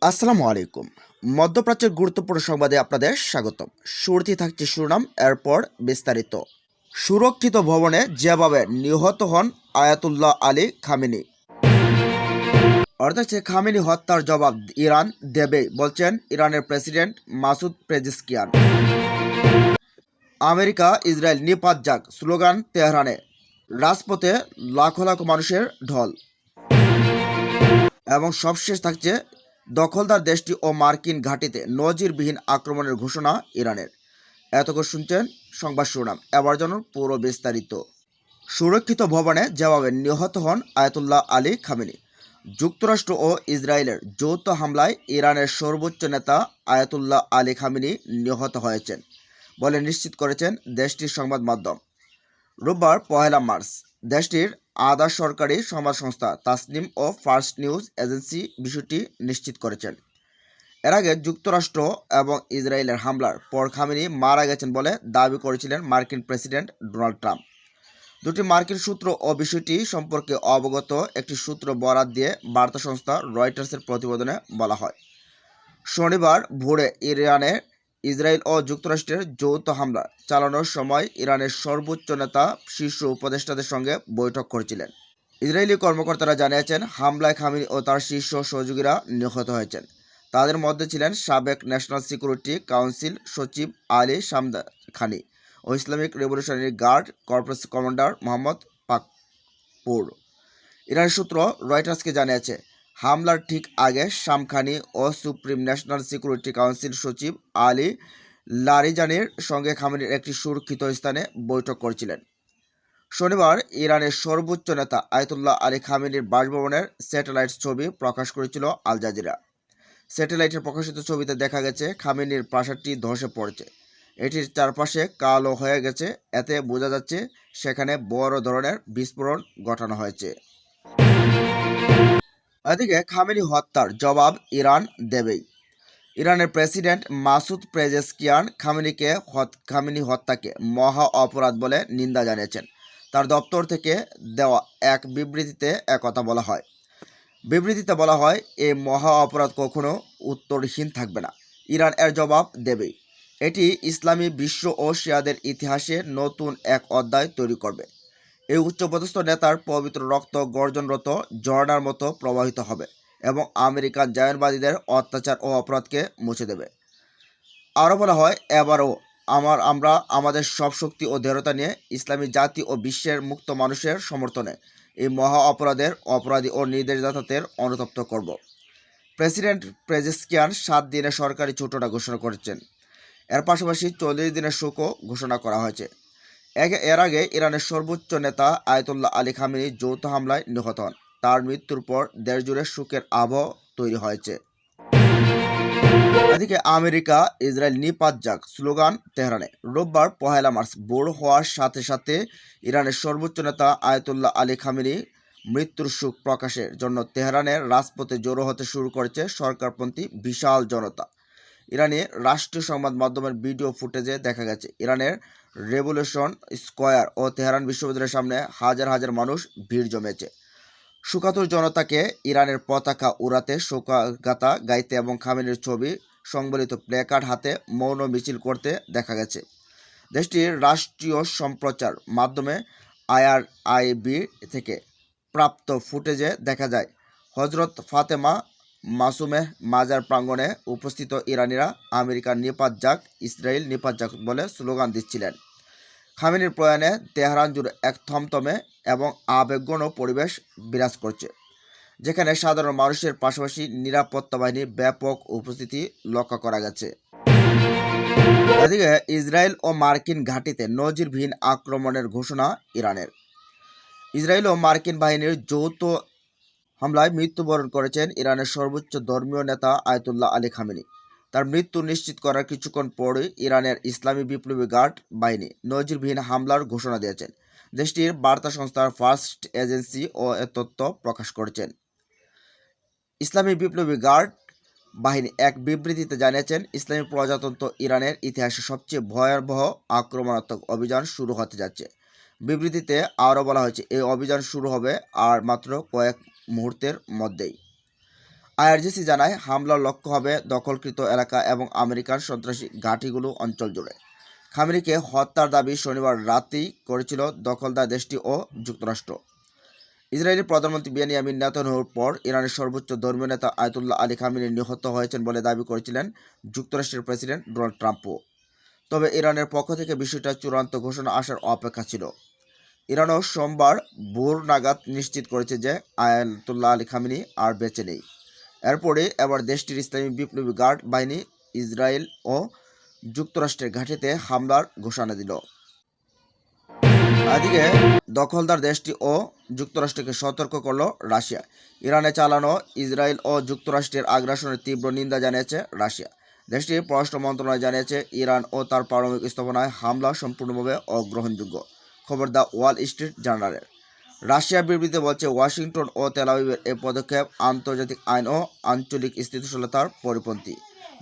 আসসালামু আলাইকুম। মধ্যপ্রাচ্যের গুরুত্বপূর্ণ সংবাদে আপনাদের স্বাগতম। শুরুতেই থাকছে শিরোনাম, এরপর বিস্তারিত। সুরক্ষিত ভবনে যেভাবে নিহত হন আয়াতুল্লাহ আলী খামেনি। অর্থাৎ খামেনি হত্যার জবাব ইরান দেবেই বলছেন ইরানের president Masoud Pezeshkian. America Israel নিপাত যাক স্লোগান তেহরানে, রাজপথে লাখো লাখো মানুষের ঢল। এবং সবশেষ থাকছে দখলদার দেশটি ও মার্কিন ঘাঁটিতে নজিরবিহীন আক্রমণের ঘোষণা ইরানের। এতক্ষণ শুনছেন সংবাদ শিরোনাম, এবার জানুন পুরো বিস্তারিত। সুরক্ষিত ভবনে যেভাবে নিহত হন আয়াতুল্লাহ আলী খামেনি। যুক্তরাষ্ট্র ও ইসরায়েলের যৌথ হামলায় ইরানের সর্বোচ্চ নেতা আয়াতুল্লাহ আলী খামেনি নিহত হয়েছেন বলে নিশ্চিত করেছেন দেশটির সংবাদ মাধ্যম। রোববার 1 মার্চ দেশটির আধা সরকারি সংবাদ সংস্থা তাসনিম ও ফার্স্ট নিউজ এজেন্সি বিষয়টি নিশ্চিত করেছেন। এর আগে যুক্তরাষ্ট্র এবং ইসরায়েলের হামলার পর খামেনি মারা গেছেন বলে দাবি করেছিলেন মার্কিন প্রেসিডেন্ট ডোনাল্ড ট্রাম্প। দুটি মার্কিন সূত্র ও বিষয়টি সম্পর্কে অবগত একটি সূত্র বরাত দিয়ে বার্তা সংস্থা রয়টার্সের প্রতিবেদনে বলা হয়, শনিবার ভোরে ইরানে ইসরায়েল ও যুক্তরাষ্ট্রের যৌথ হামলা চালানোর সময় ইরানের সর্বোচ্চ নেতা শীর্ষ উপদেষ্টাদের সঙ্গে বৈঠক করেছিলেন। ইসরায়েলি কর্মকর্তারা জানিয়েছেন হামলায় খামেনি ও তার শীর্ষ সহযোগীরা নিহত হয়েছেন। তাদের মধ্যে ছিলেন সাবেক ন্যাশনাল সিকিউরিটি কাউন্সিল সচিব আলী সামখানি ও Islamic Revolutionary Guard Corps commander Mohammad Pakpour. ইরানের সূত্র রয়টার্সকে জানিয়েছে, হামলার ঠিক আগে শামখানি ও সুপ্রিম ন্যাশনাল সিকিউরিটি কাউন্সিল সচিব আলী লারিজানির সঙ্গে খামেনির একটি সুরক্ষিত স্থানে বৈঠক করেছিলেন। শনিবার ইরানের সর্বোচ্চ নেতা আয়াতুল্লাহ আলী খামেনির বাসভবনের স্যাটেলাইট ছবি প্রকাশ করেছিল আল জাজিরা। স্যাটেলাইটের প্রকাশিত ছবিতে দেখা গেছে খামেনির প্রাসাদটি ধসে পড়েছে। এটির চারপাশে কালো হয়ে গেছে। এতে বোঝা যাচ্ছে সেখানে বড় ধরনের বিস্ফোরণ ঘটানো হয়েছে। এদিকে খামেনি হত্যার জবাব ইরান দেবেই। ইরানের প্রেসিডেন্ট মাসুদ পেজেশকিয়ান খামেনি হত্যাকে মহা অপরাধ বলে নিন্দা জানিয়েছেন। তার দপ্তর থেকে দেওয়া এক বিবৃতিতে একথা বলা হয়। বিবৃতিতে বলা হয়, এই মহা অপরাধ কখনো উত্তরহীন থাকবে না। ইরান এর জবাব দেবেই। এটি ইসলামী বিশ্ব ও শিয়াদের ইতিহাসে নতুন এক অধ্যায় তৈরি করবে। এই উচ্চপদস্থ নেতার পবিত্র রক্ত গর্জনরত ঝর্ণার মতো প্রবাহিত হবে এবং আমেরিকান জায়নবাদীদের অত্যাচার ও অপরাধকে মুছে দেবে। আরও বলা হয়, এবারও আমরা আমাদের সব শক্তি ও দৃঢ়তা নিয়ে ইসলামী জাতি ও বিশ্বের মুক্ত মানুষের সমর্থনে এই মহা অপরাধের অপরাধী ও নির্দেশদাতাদের অনুতপ্ত করব। প্রেসিডেন্ট পেজেশকিয়ান 7 দিনের সরকারি ছুটিটা ঘোষণা করেছেন। এর পাশাপাশি 40 দিনের শোকও ঘোষণা করা হয়েছে। এর আগে ইরানের সর্বোচ্চ নেতা আয়াতুল্লাহ আলী খামেনি যৌথ হামলায় নিহত হন। তার মৃত্যুর পর দেশজুড়ে শোকের আবহ তৈরি হয়েছে। এদিকে আমেরিকা ইসরায়েল নিপাত যাক স্লোগান তেহরানে। রোববার 1 মার্চ ভোর হওয়ার সাথে সাথে ইরানের সর্বোচ্চ নেতা আয়াতুল্লাহ আলী খামেনি মৃত্যুর শোক প্রকাশের জন্য তেহরানের রাজপথে জড়ো হতে শুরু করেছে সরকারপন্থী বিশাল জনতা। ইরানি রাষ্ট্রীয় সংবাদ মাধ্যমের ভিডিও ফুটেজে দেখা গেছে ইরানের রেভলিউশন স্কোয়ার ও তেহরান বিশ্ববিদ্যালয়ের সামনে হাজার হাজার মানুষ ভিড় জমেছে। শোকাতুর জনতাকে ইরানের পতাকা উড়াতে, শোকগাথা গাইতে এবং খামেনির ছবি সংবলিত প্ল্যাকার্ড হাতে মৌন মিছিল করতে দেখা গেছে। দেশটির রাষ্ট্রীয় সম্প্রচার মাধ্যমে আইআরআইবি থেকে প্রাপ্ত ফুটেজে দেখা যায় হজরত ফাতেমা মাসুমেহ মাজার প্রাঙ্গণে উপস্থিত ইরানিরা আমেরিকার নিপাত যাক, ইসরায়েল নিপাত যাক বলে স্লোগান দিচ্ছিলেন। খামেনির প্রয়াণে তেহরান জুড়ে এক থমথমে এবং আবেগঘন পরিবেশ বিরাজ করছে, যেখানে সাধারণ মানুষের পাশাপাশি নিরাপত্তা বাহিনীর ব্যাপক উপস্থিতি লক্ষ্য করা গেছে। এদিকে ইসরায়েল ও মার্কিন ঘাঁটিতে নজিরবিহীন আক্রমণের ঘোষণা ইরানের। ইসরায়েল ও মার্কিন বাহিনীর যৌথ হামলায় মৃত্যুবরণ করেছেন ইরানের সর্বোচ্চ ধর্মীয় নেতা আয়াতুল্লাহ আলী খামেনি। তার মৃত্যু নিশ্চিত করার কিছুক্ষণ পরই ইরানের ইসলামী বিপ্লবী গার্ড বাহিনী নজিরবিহীন হামলার ঘোষণা দিয়েছেন। দেশটির বার্তা সংস্থার ফার্স্ট এজেন্সি ও এ তথ্য প্রকাশ করেছেন। ইসলামী বিপ্লবী গার্ড বাহিনী এক বিবৃতিতে জানিয়েছেন, ইসলামী প্রজাতন্ত্র ইরানের ইতিহাসে সবচেয়ে ভয়াবহ আক্রমণাত্মক অভিযান শুরু হতে যাচ্ছে। বিবৃতিতে আরও বলা হয়েছে, এই অভিযান শুরু হবে আর মাত্র কয়েক মুহূর্তের মধ্যেই। আইআরজিসি জানায় হামলার লক্ষ্য হবে দখলকৃত এলাকা এবং আমেরিকান সন্ত্রাসী ঘাঁটিগুলো অঞ্চল জুড়ে। খামেনিকে হত্যার দাবি শনিবার রাতেই করেছিল দখলদার দেশটি ও যুক্তরাষ্ট্র। ইসরায়েলি প্রধানমন্ত্রী বেনিয়ামিন নেতানিয়াহুর পর ইরানের সর্বোচ্চ ধর্মীয় নেতা আয়াতুল্লাহ আলী খামেনি নিহত হয়েছেন বলে দাবি করেছিলেন যুক্তরাষ্ট্রের প্রেসিডেন্ট ডোনাল্ড ট্রাম্পও। তবে ইরানের পক্ষ থেকে বিষয়টা চূড়ান্ত ঘোষণা আসার অপেক্ষা ছিল। ইরানও সোমবার ভোর নাগাদ নিশ্চিত করেছে যে আয়াতুল্লাহ আলী খামেনি আর বেঁচে নেই। এরপরে এবার দেশটির ইসলামী বিপ্লবী গার্ড বাহিনী ইসরায়েল ও যুক্তরাষ্ট্রের ঘাঁটিতে হামলার ঘোষণা দিল। এদিকে দখলদার দেশটি ও যুক্তরাষ্ট্রকে সতর্ক করল রাশিয়া। ইরানে চালানো ইসরায়েল ও যুক্তরাষ্ট্রের আগ্রাসনের তীব্র নিন্দা জানিয়েছে রাশিয়া। দেশটির পররাষ্ট্র মন্ত্রণালয় জানিয়েছে ইরান ও তার পারমাণবিক স্থাপনায় হামলা সম্পূর্ণভাবে অগ্রহণযোগ্য। খবর দ্য ওয়াল স্ট্রিট জার্নালের। রাশিয়া বিবৃতিতে বলছে ওয়াশিংটন ও তেল আবিবের এই পদক্ষেপ আন্তর্জাতিক আইন ও আঞ্চলিক স্থিতিশীলতার পরিপন্থী।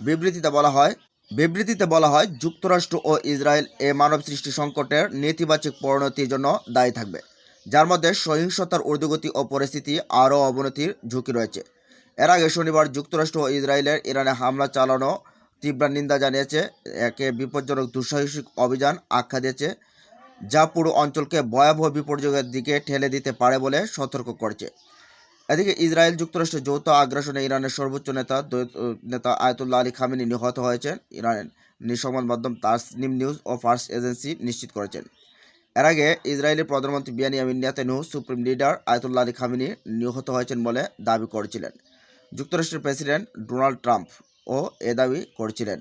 বিবৃতিতে বলা হয় যুক্তরাষ্ট্র ও ইসরায়েল এ মানব সৃষ্টি সংকটের নেতিবাচক পরিণতির জন্য দায়ী থাকবে, যার মধ্যে সহিংসতার ঊর্ধ্বগতি ও পরিস্থিতি আরও অবনতির ঝুঁকি রয়েছে। এর আগে শনিবার যুক্তরাষ্ট্র ও ইসরায়েলের ইরানে হামলা চালানো তীব্র নিন্দা জানিয়েছে, একে বিপজ্জনক দুঃসাহসিক অভিযান আখ্যা দিয়েছে, যা পুরো অঞ্চলকে ভয়াবহ বিপর্যয়ের দিকে ঠেলে দিতে পারে বলে সতর্ক করেছে। এদিকে ইসরায়েল যুক্তরাষ্ট্রের যৌথ আগ্রাসনে ইরানের সর্বোচ্চ নেতা আয়াতুল্লাহ আলী খামেনি নিহত হয়েছেন, ইরানের সংবাদ মাধ্যম তাসনিম নিউজ ও ফার্স এজেন্সি নিশ্চিত করেছেন। এর আগে ইসরায়েলের প্রধানমন্ত্রী Benjamin Netanyahu supreme leader Ayatollah Ali Khamenei নিহত হয়েছেন বলে দাবি করেছিলেন। যুক্তরাষ্ট্রের প্রেসিডেন্ট ডোনাল্ড ট্রাম্প ও এ দাবি করেছিলেন।